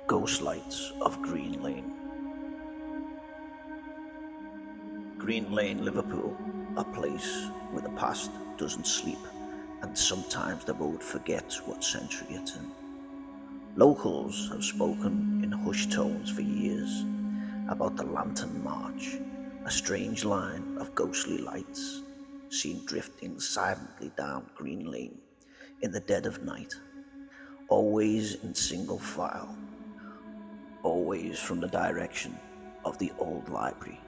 Ghost Lights of Green Lane. Green Lane, Liverpool, a place where the past doesn't sleep and sometimes the road forgets what century it's in. Locals have spoken in hushed tones for years about the Lantern March, a strange line of ghostly lights seen drifting silently down Green Lane in the dead of night, always in single file, always from the direction of the old library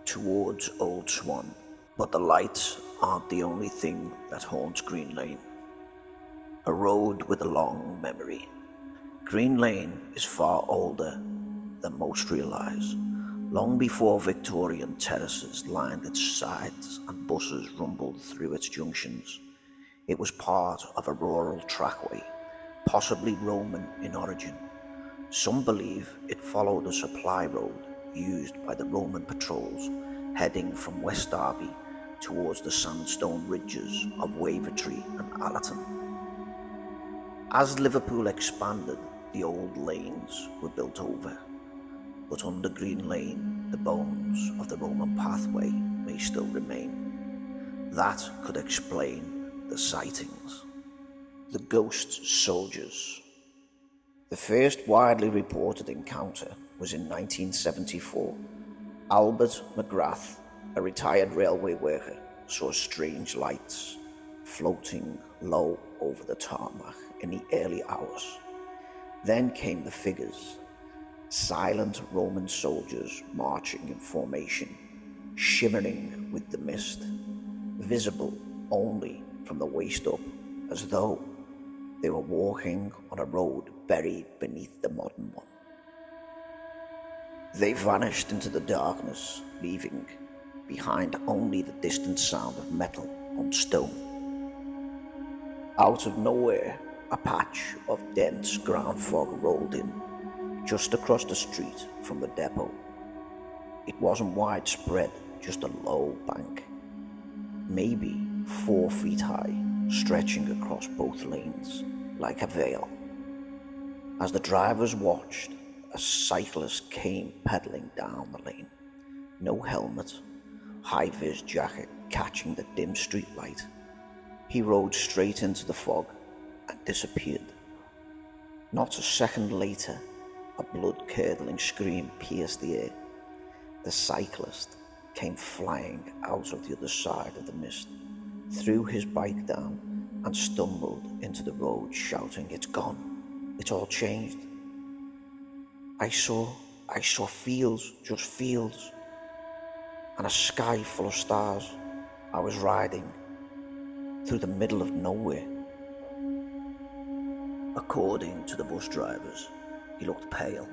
towards Old Swan. But the lights aren't the only thing that haunts Green Lane, a road with a long memory. Green Lane is far older than most realise. Long before Victorian terraces lined its sides and buses rumbled through its junctions, it was part of a rural trackway, possibly Roman in origin. Some believe it followed a supply road used by the Roman patrols heading from West Derby towards the sandstone ridges of Wavertree and Allerton. As Liverpool expanded, the old lanes were built over, but under Green Lane, the bones of the Roman pathway may still remain. That could explain the sightings. The ghost soldiers. The first widely reported encounter was in 1974. Albert McGrath, a retired railway worker, saw strange lights floating low over the tarmac in the early hours. Then came the figures, silent Roman soldiers marching in formation, shimmering with the mist, visible only from the waist up, as though they were walking on a road buried beneath the modern one. They vanished into the darkness, leaving behind only the distant sound of metal on stone. Out of nowhere, a patch of dense ground fog rolled in, just across the street from the depot. It wasn't widespread, just a low bank, maybe 4 feet high, stretching across both lanes like a veil. As the drivers watched, a cyclist came pedaling down the lane. No helmet, high-vis jacket catching the dim streetlight. He rode straight into the fog and disappeared. Not a second later, a blood-curdling scream pierced the air. The cyclist came flying out of the other side of the mist, threw his bike down and stumbled into the road shouting, "It's gone. It's all changed. I saw fields, just fields, and a sky full of stars. I was riding through the middle of nowhere." According to the bus drivers, he looked pale,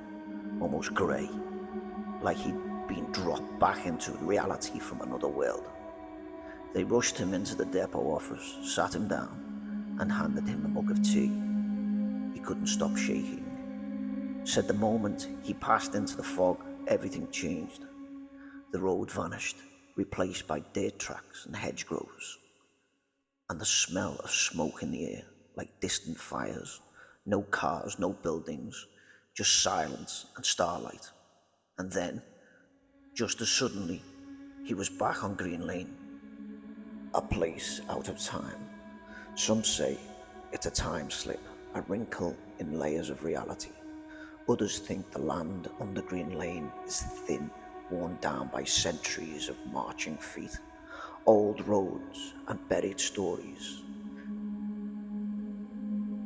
almost grey, like he'd been dropped back into reality from another world. They rushed him into the depot office, sat him down, and handed him a mug of tea. He couldn't stop shaking. Said the moment he passed into the fog, everything changed. The road vanished, replaced by dirt tracks and hedgerows, and the smell of smoke in the air, like distant fires. No cars, no buildings, just silence and starlight. And then, just as suddenly, he was back on Green Lane, a place out of time. Some say it's a time slip, a wrinkle in layers of reality. Others think the land under Green Lane is thin, worn down by centuries of marching feet, old roads and buried stories.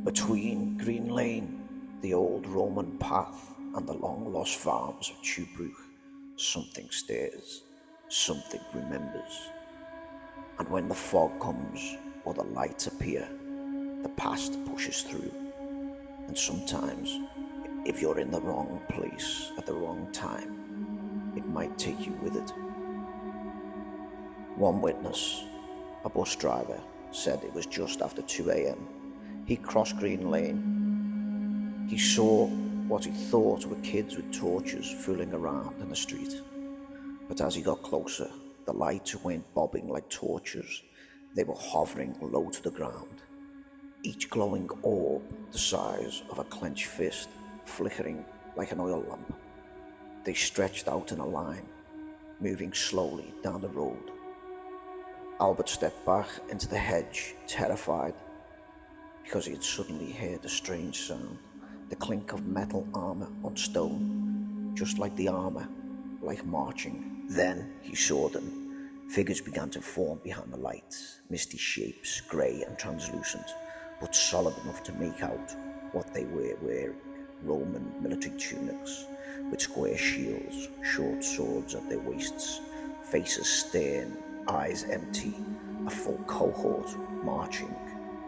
Between Green Lane, the old Roman path, and the long-lost farms of Tuebrook, something stirs, something remembers. And when the fog comes or the lights appear, the past pushes through. And sometimes, if you're in the wrong place at the wrong time, it might take you with it. One witness, a bus driver, said it was just after 2 a.m. He crossed Green Lane. He saw what he thought were kids with torches fooling around in the street. But as he got closer, the lights weren't bobbing like torches. They were hovering low to the ground. each glowing orb the size of a clenched fist, flickering like an oil lamp. They stretched out in a line, moving slowly down the road. Albert stepped back into the hedge, terrified, because he had suddenly heard a strange sound, the clink of metal armor on stone, just like the armor, like marching. Then he saw them. Figures began to form behind the lights, misty shapes, grey and translucent, but solid enough to make out what they were wearing. Roman military tunics, with square shields, short swords at their waists, faces stern, eyes empty, a full cohort marching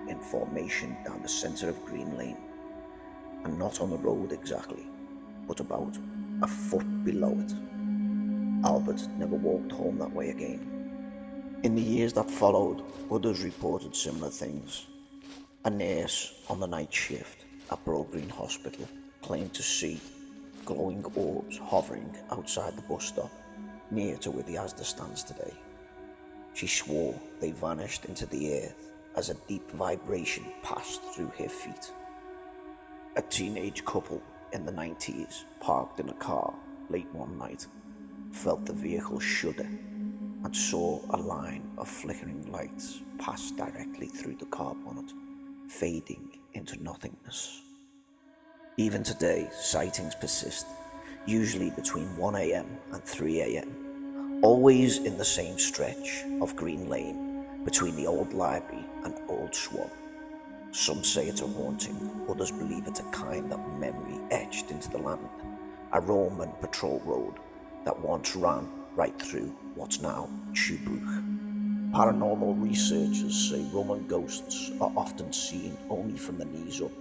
in formation down the centre of Green Lane, and not on the road exactly, but about a foot below it. Albert never walked home that way again. In the years that followed, others reported similar things. A nurse on the night shift at Broad Green Hospital claimed to see glowing orbs hovering outside the bus stop, near to where the Asda stands today. She swore they vanished into the earth as a deep vibration passed through her feet. A teenage couple in the 90s, parked in a car late one night, felt the vehicle shudder and saw a line of flickering lights pass directly through the car bonnet, fading into nothingness. Even today, sightings persist, usually between 1 a.m. and 3 a.m., always in the same stretch of Green Lane between the old library and Old Swan. Some say it's a haunting, others believe it's a kind of memory etched into the land, a Roman patrol road that once ran right through what's now Tuebrook. Paranormal researchers say Roman ghosts are often seen only from the knees up,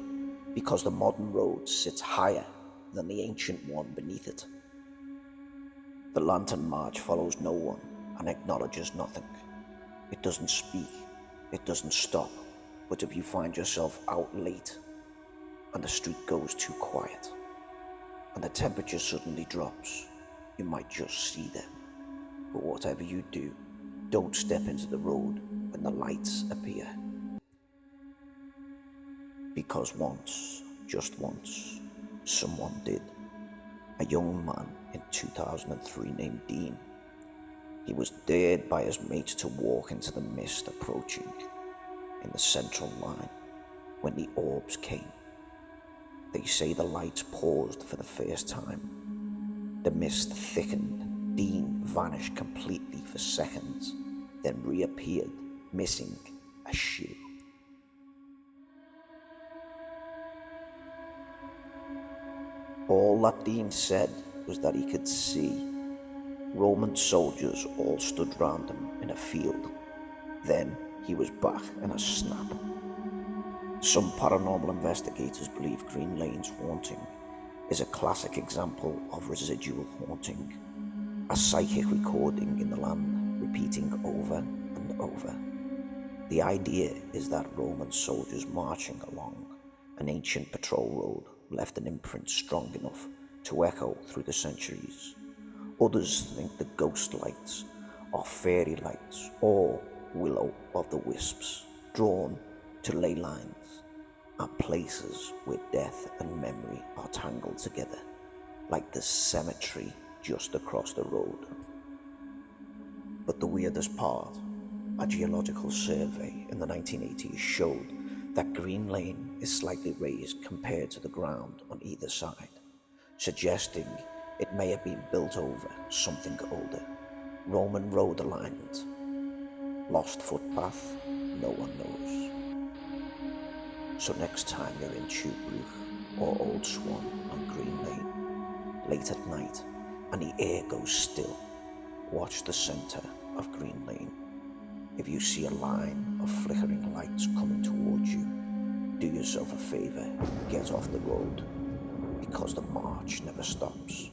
because the modern road sits higher than the ancient one beneath it. The Lantern March follows no one and acknowledges nothing. It doesn't speak, it doesn't stop, but if you find yourself out late and the street goes too quiet and the temperature suddenly drops, you might just see them. But whatever you do, don't step into the road when the lights appear. Because once, just once, someone did. A young man in 2003 named Dean. He was dared by his mates to walk into the mist approaching in the central line when the orbs came. They say the lights paused for the first time. The mist thickened. Dean vanished completely for seconds, then reappeared, missing a shoe. All that Dean said was that he could see. Roman soldiers all stood round him in a field. Then he was back in a snap. Some paranormal investigators believe Green Lane's haunting is a classic example of residual haunting, a psychic recording in the land repeating over and over. The idea is that Roman soldiers marching along an ancient patrol road left an imprint strong enough to echo through the centuries. Others think the ghost lights are fairy lights or will of the wisps drawn to ley lines and places where death and memory are tangled together, like the cemetery just across the road. But the weirdest part, a geological survey in the 1980s showed that Green Lane is slightly raised compared to the ground on either side, suggesting it may have been built over something older. Roman road alignment, lost footpath, no one knows. So next time you're in Tuebrook or Old Swan on Green Lane, late at night, and the air goes still, watch the centre of Green Lane. If you see a line of flickering lights coming towards you, do yourself a favour, get off the road, because the march never stops.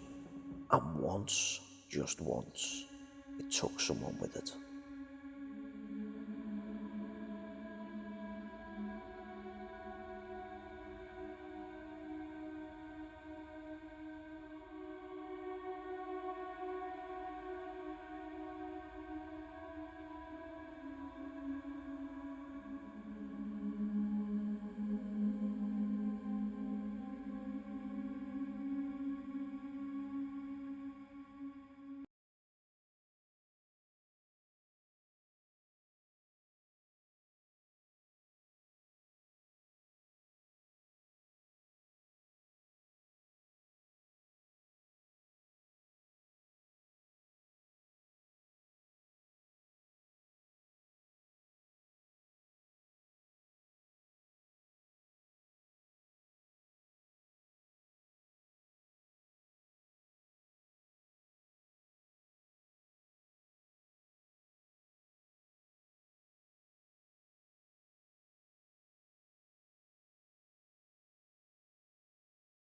And once, just once, it took someone with it.